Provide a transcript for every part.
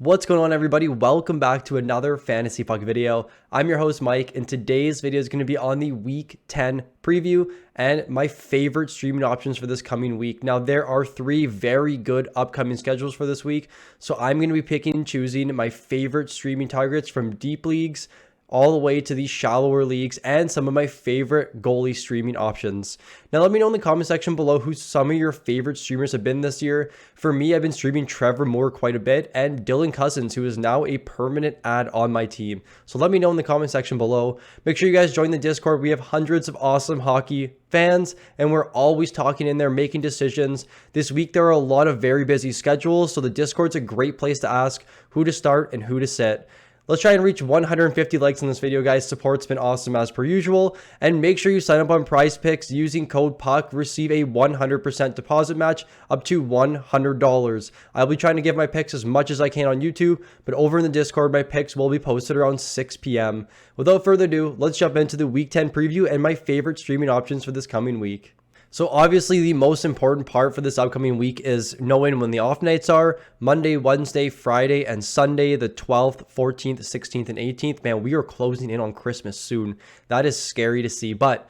What's going on, everybody? Welcome back to another Fantasy Puck video. I'm your host, Mike, and today's video is going to be on the Week 10 preview and my favorite streaming options for this coming week. Now, there are three very good upcoming schedules for this week, so I'm going to be picking and choosing my favorite streaming targets from deep leagues all the way to these shallower leagues and some of my favorite goalie streaming options. Now, let me know in the comment section below who some of your favorite streamers have been this year. For me, I've been streaming Trevor Moore quite a bit and Dylan Cousins, who is now a permanent add on my team. So let me know in the comment section below. Make sure you guys join the Discord. We have hundreds of awesome hockey fans and we're always talking in there, making decisions. This week, there are a lot of very busy schedules, so the Discord's a great place to ask who to start and who to sit. Let's try and reach 150 likes in this video, guys. Support's been awesome as per usual. And make sure you sign up on Prize Picks using code PUCK. Receive a 100% deposit match up to $100. I'll be trying to give my picks as much as I can on YouTube, but over in the Discord, my picks will be posted around 6 p.m. Without further ado, let's jump into the Week 10 preview and my favorite streaming options for this coming week. So obviously the most important part for this upcoming week is knowing when the off nights are: Monday, Wednesday, Friday, and Sunday, the 12th, 14th, 16th, and 18th. Man, we are closing in on Christmas soon. That is scary to see, but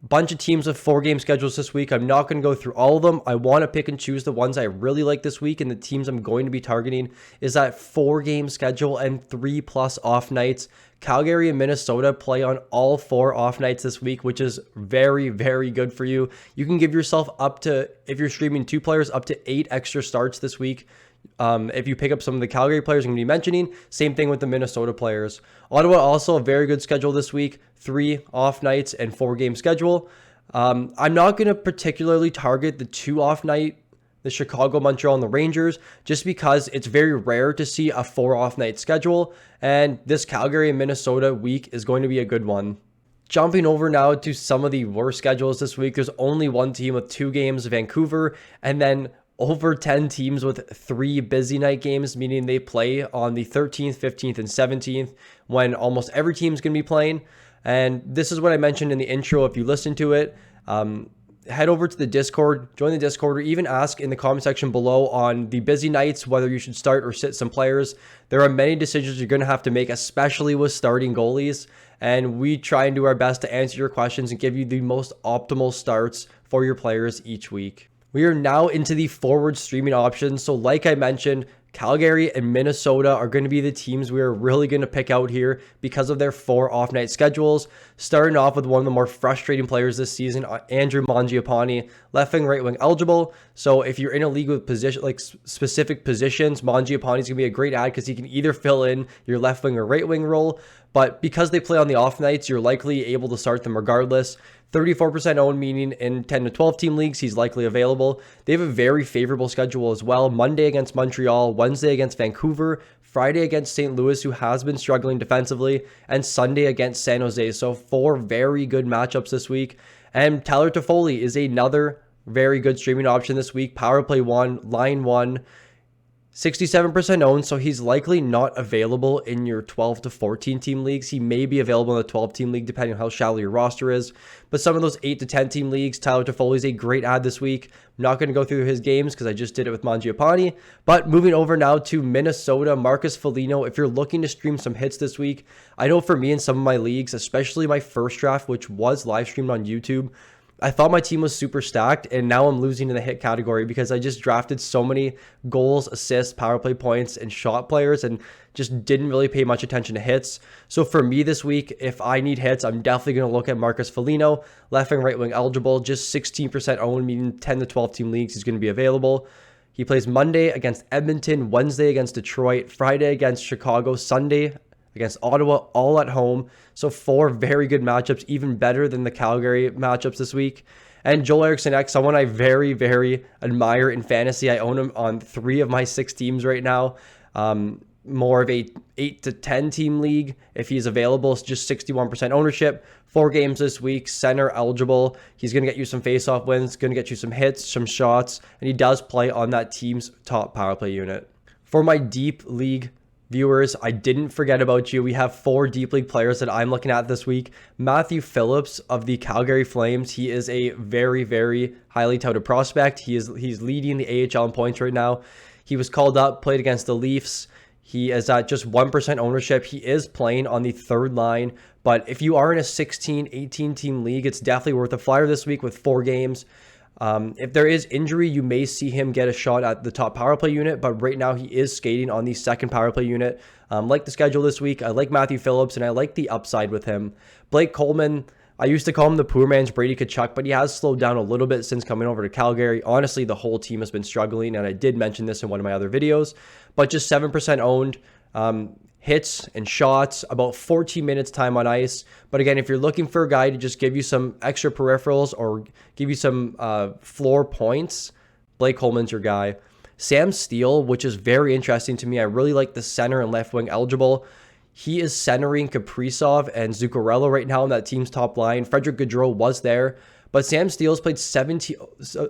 bunch of teams with 4-game schedules this week. I'm not going to go through all of them. I want to pick and choose the ones I really like this week, and the teams I'm going to be targeting is that 4-game schedule and 3+ off nights. Calgary and Minnesota play on all 4 off nights this week, which is very, very good for you. You can give yourself up to, if you're streaming 2 players, up to 8 extra starts this week. If you pick up some of the Calgary players I'm going to be mentioning, same thing with the Minnesota players. Ottawa also a very good schedule this week, 3 off nights and 4-game schedule. I'm not going to particularly target the 2 off night, the Chicago, Montreal, and the Rangers, just because it's very rare to see a 4 off night schedule, and this Calgary and Minnesota week is going to be a good one. Jumping over now to some of the worst schedules this week, there's only one team with 2 games, Vancouver, and then over 10 teams with 3 busy night games, meaning they play on the 13th, 15th, and 17th, when almost every team's going to be playing. And this is what I mentioned in the intro. If you listen to it, head over to the Discord, join the Discord, or even ask in the comment section below on the busy nights whether you should start or sit some players. There are many decisions you're going to have to make, especially with starting goalies, and we try and do our best to answer your questions and give you the most optimal starts for your players each week. We are now into the forward streaming options. So like I mentioned, Calgary and Minnesota are going to be the teams we are really going to pick out here because of their 4 off-night schedules. Starting off with one of the more frustrating players this season, Andrew Mangiapane, left wing, right wing eligible. So if you're in a league with specific positions, Mangiapane is going to be a great add because he can either fill in your left wing or right wing role. But because they play on the off nights, you're likely able to start them regardless. 34% owned, meaning in 10 to 12 team leagues, he's likely available. They have a very favorable schedule as well. Monday against Montreal, Wednesday against Vancouver, Friday against St. Louis, who has been struggling defensively, and Sunday against San Jose. So 4 very good matchups this week. And Tyler Toffoli is another very good streaming option this week. Power play 1, line 1. 67% owned, so he's likely not available in your 12 to 14 team leagues. He may be available in the 12 team league depending on how shallow your roster is. But some of those 8 to 10 team leagues, Tyler Toffoli is a great add this week. I'm not going to go through his games because I just did it with Mangiapane. But moving over now to Minnesota, Marcus Foligno. If you're looking to stream some hits this week, I know for me in some of my leagues, especially my first draft, which was live streamed on YouTube, I thought my team was super stacked, and now I'm losing in the hit category because I just drafted so many goals, assists, power play points, and shot players and just didn't really pay much attention to hits. So for me this week, if I need hits, I'm definitely going to look at Marcus Foligno, left wing, right wing eligible, just 16% owned, meaning 10 to 12 team leagues he's going to be available. He plays Monday against Edmonton, Wednesday against Detroit, Friday against Chicago, Sunday against Ottawa, all at home. So 4 very good matchups, even better than the Calgary matchups this week. And Joel Eriksson Ek, someone I very, very admire in fantasy. I own him on 3 of my 6 teams right now. More of a 8 to 10 team league if he's available. It's just 61% ownership. 4 games this week, center eligible. He's going to get you some faceoff wins, going to get you some hits, some shots, and he does play on that team's top power play unit. For my deep league viewers, I didn't forget about you. We have 4 deep league players that I'm looking at this week. Matthew Phillips of the Calgary Flames. He is a very, very highly touted prospect. He's leading the AHL in points right now. He was called up, played against the Leafs. He is at just 1% ownership. He is playing on the third line, but if you are in a 16, 18 team league, it's definitely worth a flyer this week with 4 games. If there is injury, you may see him get a shot at the top power play unit, but right now he is skating on the second power play unit. Like the schedule this week, I like Matthew Phillips, and I like the upside with him. Blake Coleman, I used to call him the poor man's Brady Tkachuk, but he has slowed down a little bit since coming over to Calgary. Honestly, the whole team has been struggling, and I did mention this in one of my other videos, but just 7% owned. Hits and shots, about 14 minutes time on ice. But again, if you're looking for a guy to just give you some extra peripherals or give you some floor points, Blake Coleman's your guy. Sam Steele, which is very interesting to me. I really like the center and left wing eligible. He is centering Kaprizov and Zuccarello right now on that team's top line. Frederick Gaudreau was there, but Sam Steele's played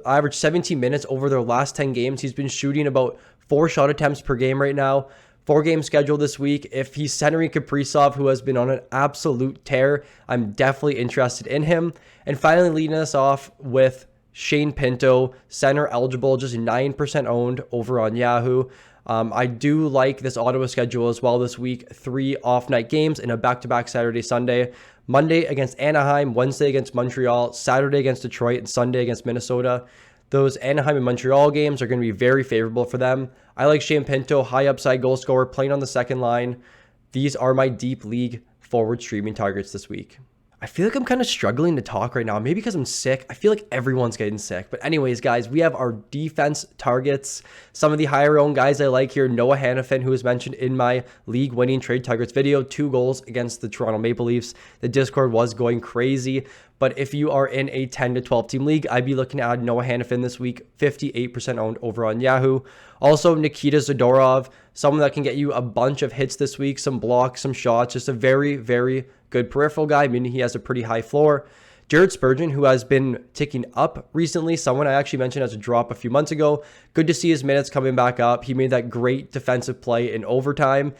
average 17 minutes over their last 10 games. He's been shooting about 4 shot attempts per game right now. 4-game schedule this week. If he's centering Kaprizov, who has been on an absolute tear, I'm definitely interested in him. And finally, leading us off with Shane Pinto, center eligible, just 9% owned over on Yahoo. I do like this Ottawa schedule as well this week. 3 off-night games and a back-to-back Saturday, Sunday. Monday against Anaheim, Wednesday against Montreal, Saturday against Detroit, and Sunday against Minnesota. Those Anaheim and Montreal games are going to be very favorable for them. I like Shane Pinto, high upside goal scorer, playing on the second line. These are my deep league forward streaming targets this week. I feel like I'm kind of struggling to talk right now, maybe because I'm sick. I feel like everyone's getting sick. But anyways, guys, we have our defense targets. Some of the higher owned guys I like here. Noah Hannafin, who was mentioned in my league winning trade targets video, 2 goals against the Toronto Maple Leafs. The Discord was going crazy. But if you are in a 10 to 12 team league, I'd be looking to add Noah Hannafin this week, 58% owned over on Yahoo. Also, Nikita Zadorov, someone that can get you a bunch of hits this week, some blocks, some shots, just a very, very good peripheral guy, meaning he has a pretty high floor. Jared Spurgeon, who has been ticking up recently, someone I actually mentioned as a drop a few months ago. Good to see his minutes coming back up. He made that great defensive play in overtime.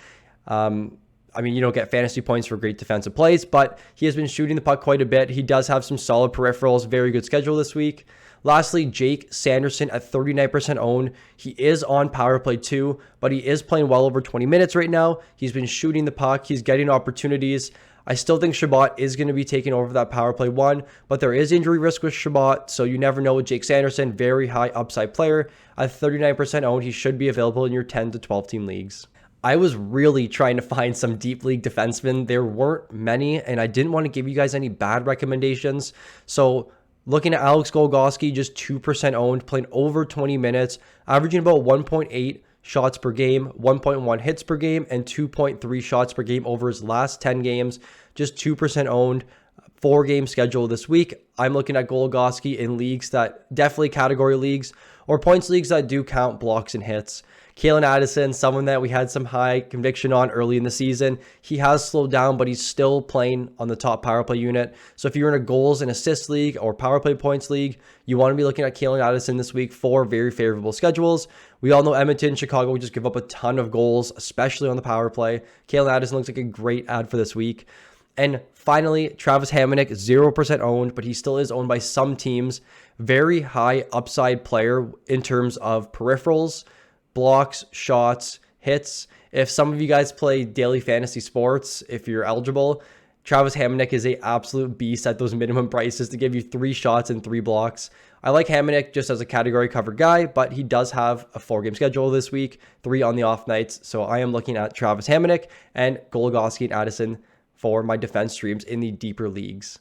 I mean, you don't get fantasy points for great defensive plays, but he has been shooting the puck quite a bit. He does have some solid peripherals, very good schedule this week. Lastly, Jake Sanderson at 39% owned. He is on power play too, but he is playing well over 20 minutes right now. He's been shooting the puck. He's getting opportunities. I still think Shabbat is going to be taking over that power play 1, but there is injury risk with Shabbat, so you never know with Jake Sanderson. Very high upside player. At 39% owned, he should be available in your 10 to 12 team leagues. I was really trying to find some deep league defensemen. There weren't many, and I didn't want to give you guys any bad recommendations. So looking at Alex Goligoski, just 2% owned, playing over 20 minutes, averaging about 1.8 shots per game, 1.1 hits per game, and 2.3 shots per game over his last 10 games. Just 2% owned. 4-game schedule this week. I'm looking at Goligoski in leagues that definitely category leagues or points leagues that do count blocks and hits. Kalen Addison, someone that we had some high conviction on early in the season. He has slowed down, but he's still playing on the top power play unit. So if you're in a goals and assists league or power play points league, you want to be looking at Kalen Addison this week. 4 very favorable schedules. We all know Edmonton, Chicago, we just give up a ton of goals, especially on the power play. Kalen Addison looks like a great ad for this week. And finally, Travis Hamonic, 0% owned, but he still is owned by some teams. Very high upside player in terms of peripherals, blocks, shots, hits. If some of you guys play daily fantasy sports, if you're eligible, Travis Hamonic is an absolute beast at those minimum prices to give you 3 shots and 3 blocks. I like Hamonic just as a category covered guy, but he does have a 4-game schedule this week, 3 on the off nights. So I am looking at Travis Hamonic and Goligoski and Addison for my defense streams in the deeper leagues.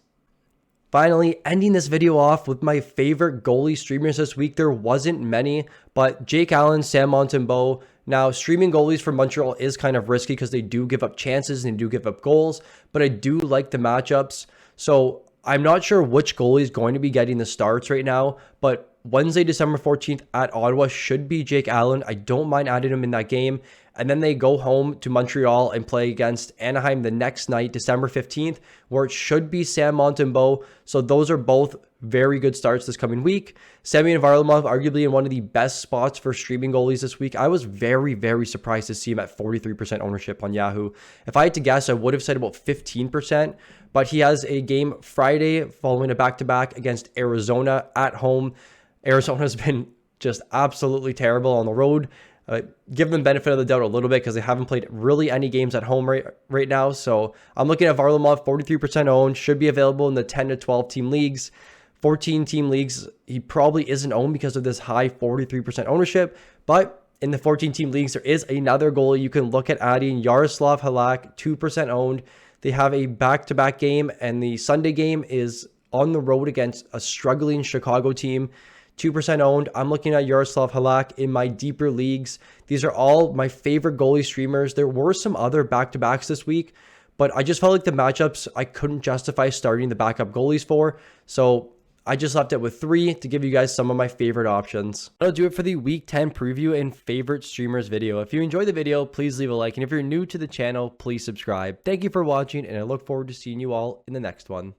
Finally, ending this video off with my favorite goalie streamers this week. There wasn't many, but Jake Allen, Sam Montembeault. Now, streaming goalies for Montreal is kind of risky because they do give up chances and they do give up goals, but I do like the matchups. So I'm not sure which goalie is going to be getting the starts right now, but Wednesday, December 14th at Ottawa should be Jake Allen. I don't mind adding him in that game. And then they go home to Montreal and play against Anaheim the next night, December 15th, where it should be Sam Montembeault. So those are both very good starts this coming week. Semyon Varlamov, arguably in one of the best spots for streaming goalies this week. I was very, very surprised to see him at 43% ownership on Yahoo. If I had to guess, I would have said about 15%, but he has a game Friday following a back-to-back against Arizona at home. Arizona's been just absolutely terrible on the road. give them benefit of the doubt a little bit because they haven't played really any games at home right now. So I'm looking at Varlamov, 43% owned, should be available in the 10 to 12 team leagues. 14 team leagues, he probably isn't owned because of this high 43% ownership, but in the 14 team leagues, there is another goalie you can look at adding, Yaroslav Halak, 2% owned. They have a back-to-back game, and the Sunday game is on the road against a struggling Chicago team. 2% owned. I'm looking at Yaroslav Halak in my deeper leagues. These are all my favorite goalie streamers. There were some other back-to-backs this week, but I just felt like the matchups I couldn't justify starting the backup goalies for. So I just left it with 3 to give you guys some of my favorite options. That'll do it for the week 10 preview and favorite streamers video. If you enjoyed the video, please leave a like. And if you're new to the channel, please subscribe. Thank you for watching, and I look forward to seeing you all in the next one.